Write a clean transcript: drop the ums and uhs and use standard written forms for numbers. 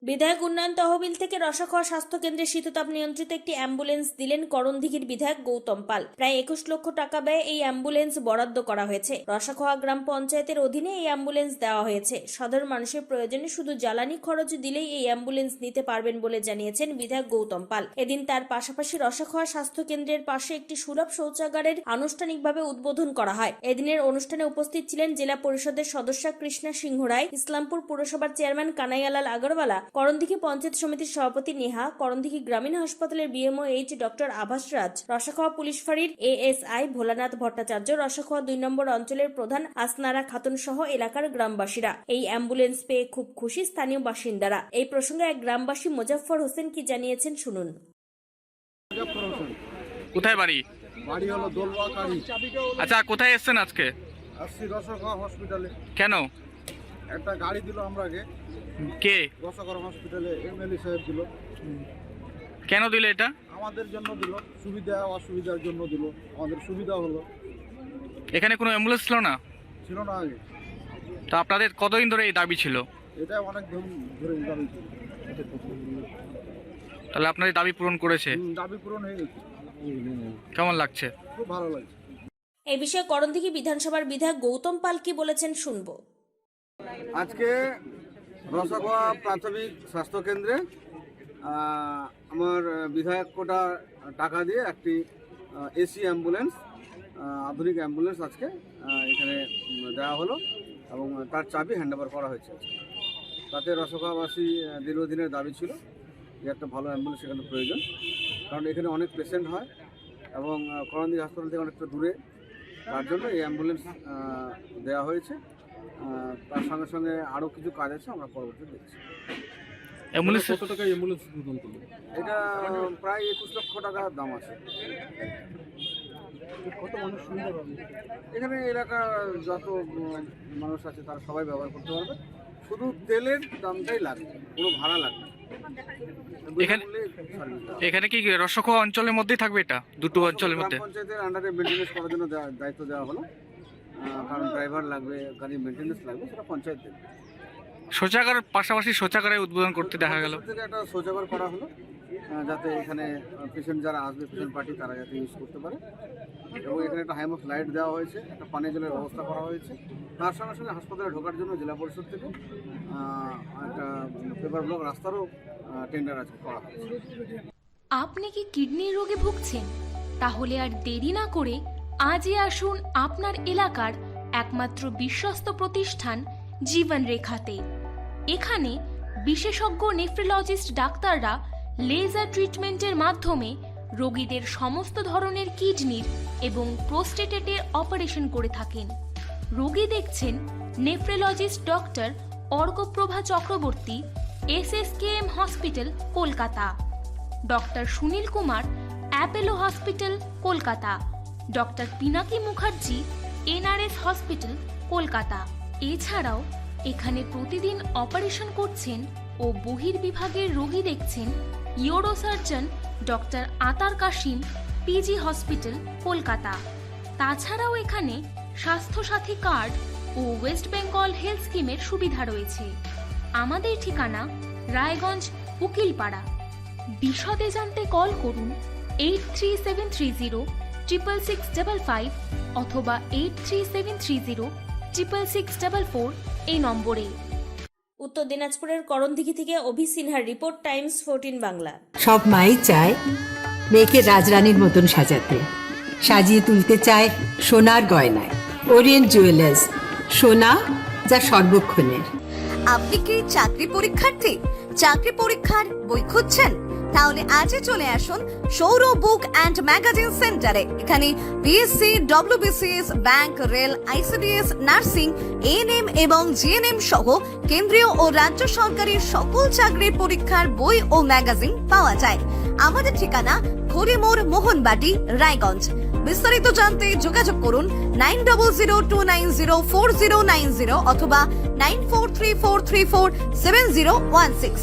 বিধায়ক উন্নয়ন তহবিল থেকে রসাখোয়া স্বাস্থ্য কেন্দ্রে শীততাপ নিয়ন্ত্রিত একটি অ্যাম্বুলেন্স দিলেন করণদিঘির বিধায়ক গৌতম পাল। প্রায় 21 লক্ষ টাকা ব্যয়ে এই অ্যাম্বুলেন্স বরাদ্দ করা হয়েছে। রসাখোয়া গ্রাম পঞ্চায়েতের অধীনে এই অ্যাম্বুলেন্স দেওয়া হয়েছে। সাধারণ মানুষের প্রয়োজনে শুধু জ্বালানি খরচ দিলেই এই অ্যাম্বুলেন্স নিতে পারবেন বলে জানিয়েছেন বিধায়ক গৌতম পাল। এদিন তার পাশাপাশি রসাখোয়া স্বাস্থ্য কেন্দ্রের পাশে একটি সুলভ শৌচাগারের আনুষ্ঠানিকভাবে উদ্বোধন করা হয়। এদিনের অনুষ্ঠানে উপস্থিত ছিলেন জেলা পরিষদের সদস্য কৃষ্ণা সিংহ রায়, ইসলামপুর পুরসভার চেয়ারম্যান কানাইয়ালাল আগরওয়ালা, করণদিঘি পঞ্চায়েত সমিতির সভাপতি নেহা, করণদিঘি গ্রামীণ হাসপাতালের বিএমওএইচ ডক্টর আভাস রাজ, রসাখোয়া পুলিশ ফাঁড়ির এএসআই ভোলানাথ ভট্টাচার্য, রসাখোয়া 2 নম্বর অঞ্চলের প্রধান আসনারা খাতুন সহ এলাকার গ্রামবাসীরা। এই অ্যাম্বুলেন্স পেয়ে খুব খুশি স্থানীয় বাসিন্দারা। এই প্রসঙ্গে এক গ্রামবাসী মোজাফফর হোসেন কি জানিয়েছেন শুনুন। কোথায় বাড়ি? বাড়ি হলো দোলবা কারি। আচ্ছা, কোথায় এসেছেন আজকে? আসছি রসাখোয়া হসপিটালে। কেন? একটা গাড়ি দিল আমরাকে। কে? রসাখোয়া হসপিটালে এমএলএ সাহেব দিল। কেন দিলে এটা? আমাদের জন্য দিল, সুবিধা অসুবিধার জন্য দিল। আমাদের সুবিধা হলো। এখানে কোনো অ্যাম্বুলেন্স ছিল না? ছিল না আগে। তো আপনাদের কতদিন ধরে এই দাবি ছিল? এটা অনেক দিন ধরে দাবি ছিল। তাহলে আপনাদের দাবি পূরণ করেছে? দাবি পূরণ হয়ে গেছে। কেমন লাগছে? খুব ভালো লাগছে। এই বিষয়ে করণদিঘি বিধানসভার বিধায়ক গৌতম পাল কি বলেছেন শুনবো। আজকে রসাখোয়া প্রাথমিক স্বাস্থ্য কেন্দ্রে আমার বিধায়ক কোটা টাকা দিয়ে একটি এসি অ্যাম্বুলেন্স, আধুনিক অ্যাম্বুলেন্স আজকে এখানে দেওয়া হলো এবং তার চাবি হ্যান্ডওভার করা হয়েছে। তাতে রসাখোয়াবাসী দীর্ঘদিনের দাবি ছিল যে একটা ভালো অ্যাম্বুলেন্স এখানে প্রয়োজন, কারণ এখানে অনেক পেশেন্ট হয় এবং করণদিঘি হাসপাতাল থেকে অনেকটা দূরে। তার জন্য এই অ্যাম্বুলেন্স দেওয়া হয়েছে। তার সঙ্গে সঙ্গে আরও কিছু কাজ আছে, আমরা পরবর্তীতে দেখছি। অ্যাম্বুলেন্স কত টাকা অ্যাম্বুলেন্স উদ্বোধন করলো? এটা প্রায় 21 লক্ষ টাকা দাম আছে। কত মানুষ সুবিধা পাবে? এখানে এলাকার যত মানুষ আছে তারা সবাই ব্যবহার করতে পারবে। শুধু তেলের দামটাই লাগবে, কোনো ভাড়া লাগবে। এখানে কি রসাখোয়া অঞ্চলের মধ্যেই থাকবে? এটা দুটো অঞ্চলের মধ্যে পঞ্চায়েতের আন্ডারে মেনটেন্যান্স করার জন্য দায়িত্ব দেওয়া হলো, কারণ ড্রাইভার লাগবে, গাড়ির মেনটেন্যান্স লাগবে, সেটা পঞ্চায়েত দেবে। শৌচাগারের পাশাপাশি শৌচাগারে উদ্বোধন করতে দেখা গেল। একটা শৌচাগার করা হলো যাতে এখানে পেশেন্ট যারা আসবে, পেশেন্ট পার্টি, তারা যাতে ইউজ করতে পারে। এবং এখানে একটা হাইমাস লাইট দেওয়া হয়েছে, একটা পানীয় জলের ব্যবস্থা করা হয়েছে। তার সঙ্গে সঙ্গে হাসপাতালে ঢোকার জন্য জেলা পরিষদ থেকে একটা পেপার ব্লক রাস্তারও টেন্ডার আছে করা হয়েছে। আপনি কি কিডনির রোগে ভুগছেন? তাহলে আর দেরি না করে আজই আসুন আপনার এলাকার একমাত্র বিশ্বস্ত প্রতিষ্ঠান জীবন রেখাতে। এখানে বিশেষজ্ঞ নেফ্রোলজিস্ট ডাক্তাররা লেজার ট্রিটমেন্টের মাধ্যমে রোগীদের সমস্ত ধরনের কিডনির এবং প্রোস্টেটের অপারেশন করে থাকেন। রোগী দেখছেন nephrologist doctor Arkaprabha Chakraborty, SSKM hospital, Kolkata; doctor Sunil Kumar, Apollo hospital, Kolkata; doctor Pinaki Mukherjee, NRS hospital, Kolkata. এছাড়াও এখানে প্রতিদিন অপারেশন করছেন ও বহির্বিভাগের রোগী দেখছেন ইউরোসার্জন ডক্টর আতার কাশিম, PG হসপিটাল, কলকাতা। তাছাড়াও এখানে স্বাস্থ্যসাথী কার্ড ও ওয়েস্ট বেঙ্গল হেলথ স্কিমের সুবিধা রয়েছে। আমাদের ঠিকানা রায়গঞ্জ, উকিলপাড়া। বিশদে জানতে কল করুন 8373066655 অথবা 8373066644 এই নম্বরে। উত্তর দিনাজপুরের করণদিঘি থেকে অভি সিনহার রিপোর্ট, টাইমস 14 বাংলা। সব মাই চায় মেয়েকে রাজরানীর মতন সাজাতে, সাজিয়ে তুলতে চায় সোনার গয়নায়। ওরিয়েন্ট জুয়েলার্স, সোনা যা সর্বক্ষণের। আপনি কি চাকরি পরীক্ষার্থী? চাকরি পরীক্ষার বই খুঁজছেন? তাহলে আজই চলে আসুন সৌর বুক অ্যান্ড ম্যাগাজিন সেন্টারে। এখানে BSc, WBCS, bank, rail, ICDS, nursing, ANM এবং GNM সহ কেন্দ্রীয় ও রাজ্য সরকারের সকল চাকরির পরীক্ষার বই ও ম্যাগাজিন পাওয়া যায়। আমাদের ঠিকানা খড়িমোড়, মোহনবাটি, রায়গঞ্জ। বিস্তারিত জানতে যোগাযোগ করুন 9002904090 অথবা 9434347016।